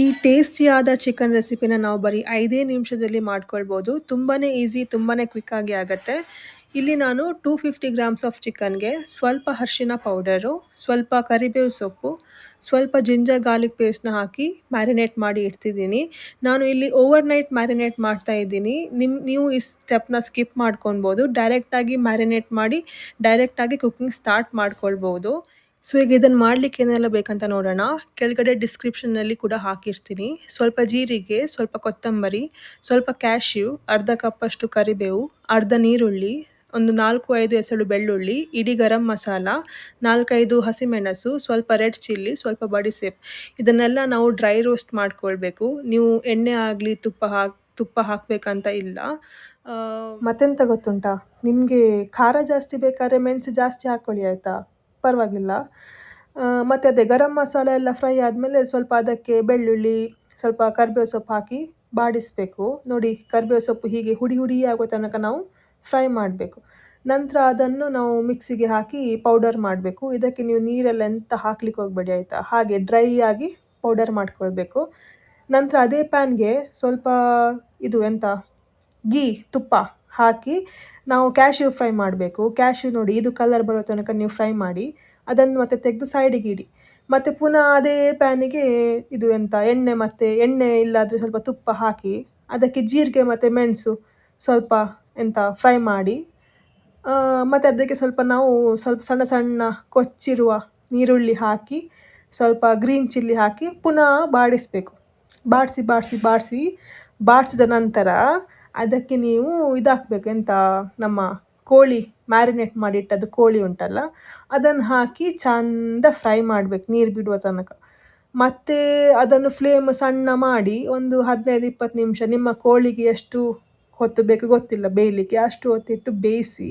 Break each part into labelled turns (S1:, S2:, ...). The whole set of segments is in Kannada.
S1: ಈ ಟೇಸ್ಟಿಯಾದ ಚಿಕನ್ ರೆಸಿಪಿನ ನಾವು ಬರೀ 5 ನಿಮಿಷದಲ್ಲಿ ಮಾಡ್ಕೊಳ್ಬೋದು. ತುಂಬಾನೇ ಈಸಿ, ತುಂಬಾನೇ ಕ್ವಿಕ್ ಆಗಿ ಆಗತ್ತೆ. ಇಲ್ಲಿ ನಾನು 250 ಗ್ರಾಮ್ಸ್ ಆಫ್ ಚಿಕನ್ಗೆ ಸ್ವಲ್ಪ ಅರಿಶಿನ ಪೌಡರು, ಸ್ವಲ್ಪ ಕರಿಬೇವು ಸೊಪ್ಪು, ಸ್ವಲ್ಪ ಜಿಂಜರ್ ಗಾರ್ಲಿಕ್ ಪೇಸ್ಟ್‌ನ ಹಾಕಿ ಮ್ಯಾರಿನೇಟ್ ಮಾಡಿ ಇಡ್ತಿದ್ದೀನಿ. ನಾನು ಇಲ್ಲಿ ಓವರ್ ನೈಟ್ ಮ್ಯಾರಿನೇಟ್ ಮಾಡ್ತಾ ಇದ್ದೀನಿ. ನೀವು ಈ ಸ್ಟೆಪ್‌ನ ಸ್ಕಿಪ್ ಮಾಡ್ಕೊಳ್ಬೋದು. ಡೈರೆಕ್ಟಾಗಿ ಮ್ಯಾರಿನೇಟ್ ಮಾಡಿ ಡೈರೆಕ್ಟಾಗಿ ಕುಕಿಂಗ್ ಸ್ಟಾರ್ಟ್ ಮಾಡ್ಕೊಳ್ಬೋದು. ಸೊ ಈಗ ಇದನ್ನು ಮಾಡಲಿಕ್ಕೆ ಏನೆಲ್ಲ ಬೇಕಂತ ನೋಡೋಣ. ಕೆಳಗಡೆ ಡಿಸ್ಕ್ರಿಪ್ಷನ್ನಲ್ಲಿ ಕೂಡ ಹಾಕಿರ್ತೀನಿ. ಸ್ವಲ್ಪ ಜೀರಿಗೆ, ಸ್ವಲ್ಪ ಕೊತ್ತಂಬರಿ, ಸ್ವಲ್ಪ ಕ್ಯಾಶ್ಯೂ, ಅರ್ಧ ಕಪ್ಪಷ್ಟು ಕರಿಬೇವು, ಅರ್ಧ ನೀರುಳ್ಳಿ, ಒಂದು 4-5 ಎಸಳು ಬೆಳ್ಳುಳ್ಳಿ, ಇಡೀ ಗರಂ ಮಸಾಲ, 4-5 ಹಸಿಮೆಣಸು, ಸ್ವಲ್ಪ ರೆಡ್ ಚಿಲ್ಲಿ, ಸ್ವಲ್ಪ ಬಡಿಸೆಪ್. ಇದನ್ನೆಲ್ಲ ನಾವು ಡ್ರೈ ರೋಸ್ಟ್ ಮಾಡ್ಕೊಳ್ಬೇಕು. ನೀವು ಎಣ್ಣೆ ಆಗಲಿ ತುಪ್ಪ ಹಾಕಬೇಕಂತ ಇಲ್ಲ. ಮತ್ತೆಂತ ಗೊತ್ತುಂಟಾ, ನಿಮಗೆ ಖಾರ ಜಾಸ್ತಿ ಬೇಕಾದ್ರೆ ಮೆಣಸು ಜಾಸ್ತಿ ಹಾಕ್ಕೊಳ್ಳಿ ಆಯಿತಾ, ಪರವಾಗಿಲ್ಲ. ಮತ್ತು ಅದೇ ಗರಂ ಮಸಾಲ ಎಲ್ಲ ಫ್ರೈ ಆದಮೇಲೆ ಸ್ವಲ್ಪ ಅದಕ್ಕೆ ಬೆಳ್ಳುಳ್ಳಿ, ಸ್ವಲ್ಪ ಕರಿಬೇವು ಸೊಪ್ಪು ಹಾಕಿ ಬಾಡಿಸಬೇಕು. ನೋಡಿ, ಕರಿಬೇವು ಸೊಪ್ಪು ಹೀಗೆ ಹುಡಿ ಹುಡಿ ಆಗೋ ತನಕ ನಾವು ಫ್ರೈ ಮಾಡಬೇಕು. ನಂತರ ಅದನ್ನು ನಾವು ಮಿಕ್ಸಿಗೆ ಹಾಕಿ ಪೌಡರ್ ಮಾಡಬೇಕು. ಇದಕ್ಕೆ ನೀವು ನೀರೆಲ್ಲ ಎಂತ ಹಾಕ್ಲಿಕ್ಕೆ ಹೋಗಬೇಡಿ ಆಯಿತಾ, ಹಾಗೆ ಡ್ರೈ ಆಗಿ ಪೌಡರ್ ಮಾಡ್ಕೊಳ್ಬೇಕು. ನಂತರ ಅದೇ ಪ್ಯಾನ್ಗೆ ಸ್ವಲ್ಪ ತುಪ್ಪ ಹಾಕಿ ನಾವು ಕ್ಯಾಶ್ಯೂ ಫ್ರೈ ಮಾಡಬೇಕು. ಕ್ಯಾಶ್ಯೂ ನೋಡಿ, ಇದು ಕಲರ್ ಬರೋ ತನಕ ನೀವು ಫ್ರೈ ಮಾಡಿ ಅದನ್ನು ಮತ್ತೆ ತೆಗೆದು ಸೈಡಿಗೆ ಇಡಿ. ಮತ್ತು ಪುನಃ ಅದೇ ಪ್ಯಾನಿಗೆ ಎಣ್ಣೆ ಇಲ್ಲಾದರೆ ಸ್ವಲ್ಪ ತುಪ್ಪ ಹಾಕಿ ಅದಕ್ಕೆ ಜೀರಿಗೆ ಮತ್ತು ಮೆಣಸು ಸ್ವಲ್ಪ ಫ್ರೈ ಮಾಡಿ, ಮತ್ತು ಅದಕ್ಕೆ ಸ್ವಲ್ಪ ಸಣ್ಣ ಸಣ್ಣ ಕೊಚ್ಚಿರುವ ನೀರುಳ್ಳಿ ಹಾಕಿ, ಸ್ವಲ್ಪ ಗ್ರೀನ್ ಚಿಲ್ಲಿ ಹಾಕಿ ಪುನಃ ಬಾಡಿಸಬೇಕು. ಬಾಡಿಸಿದ ನಂತರ ಅದಕ್ಕೆ ನೀವು ಹಾಕಬೇಕು, ನಮ್ಮ ಕೋಳಿ ಮ್ಯಾರಿನೇಟ್ ಮಾಡಿಟ್ಟದ್ದು ಕೋಳಿ ಉಂಟಲ್ಲ, ಅದನ್ನು ಹಾಕಿ ಚಂದ ಫ್ರೈ ಮಾಡಬೇಕು ನೀರು ಬಿಡುವ ತನಕ. ಮತ್ತು ಅದನ್ನು ಫ್ಲೇಮ್ ಸಣ್ಣ ಮಾಡಿ ಒಂದು 15-20 ನಿಮಿಷ, ನಿಮ್ಮ ಕೋಳಿಗೆ ಎಷ್ಟು ಹೊತ್ತು ಬೇಕು ಗೊತ್ತಿಲ್ಲ ಬೇಯಲಿಕ್ಕೆ, ಅಷ್ಟು ಹೊತ್ತಿಟ್ಟು ಬೇಯಿಸಿ.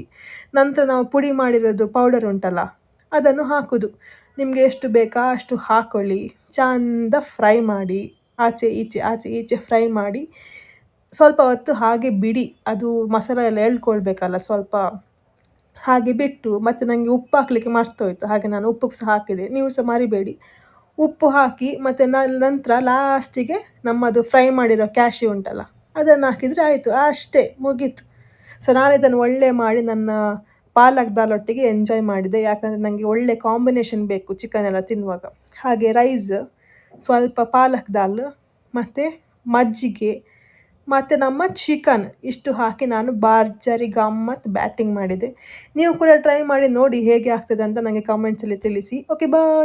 S1: ನಂತರ ನಾವು ಪುಡಿ ಮಾಡಿರೋದು ಪೌಡರ್ ಉಂಟಲ್ಲ, ಅದನ್ನು ಹಾಕೋದು. ನಿಮಗೆ ಎಷ್ಟು ಬೇಕಾ ಅಷ್ಟು ಹಾಕ್ಕೊಳ್ಳಿ. ಚಂದ ಫ್ರೈ ಮಾಡಿ, ಆಚೆ ಈಚೆ ಫ್ರೈ ಮಾಡಿ ಸ್ವಲ್ಪ ಹೊತ್ತು ಹಾಗೆ ಬಿಡಿ. ಅದು ಮಸಾಲ ಎಲ್ಲ ಎಳ್ಕೊಳ್ಬೇಕಲ್ಲ, ಸ್ವಲ್ಪ ಹಾಗೆ ಬಿಟ್ಟು. ಮತ್ತು ನನಗೆ ಉಪ್ಪು ಹಾಕಲಿಕ್ಕೆ ಮರ್ತೋಯ್ತು, ಹಾಗೆ ನಾನು ಉಪ್ಪು ಸಹ ಹಾಕಿದೆ, ನೀವು ಸಹ ಮರಿಬೇಡಿ. ಉಪ್ಪು ಹಾಕಿ ಮತ್ತು ನಂತರ ಲಾಸ್ಟಿಗೆ ನಮ್ಮದು ಫ್ರೈ ಮಾಡಿರೋ ಕ್ಯಾಶ್ಯೂ ಉಂಟಲ್ಲ, ಅದನ್ನು ಹಾಕಿದರೆ ಆಯಿತು, ಅಷ್ಟೇ, ಮುಗೀತು. ಸೊ ನಾನು ಇದನ್ನು ಒಳ್ಳೆ ಮಾಡಿ ನನ್ನ ಪಾಲಕ್ ದಾಲ್ ಒಟ್ಟಿಗೆ ಎಂಜಾಯ್ ಮಾಡಿದೆ, ಯಾಕಂದರೆ ನನಗೆ ಒಳ್ಳೆ ಕಾಂಬಿನೇಷನ್ ಬೇಕು ಚಿಕನ್ ಎಲ್ಲ ತಿನ್ನುವಾಗ. ಹಾಗೆ ರೈಸ್, ಸ್ವಲ್ಪ ಪಾಲಕ್ ದಾಲ್ ಮತ್ತು ಮಜ್ಜಿಗೆ ಮತ್ತು ನಮ್ಮ ಚಿಕನ್ ಇಷ್ಟು ಹಾಕಿ ನಾನು ಭರ್ಜರಿ ಗಮ್ಮತ್ ಬ್ಯಾಟಿಂಗ್ ಮಾಡಿದೆ. ನೀವು ಕೂಡ ಟ್ರೈ ಮಾಡಿ ನೋಡಿ ಹೇಗೆ ಆಗ್ತದೆ ಅಂತ ನನಗೆ ಕಮೆಂಟ್ಸಲ್ಲಿ ತಿಳಿಸಿ. ಓಕೆ, ಬಾಯ್.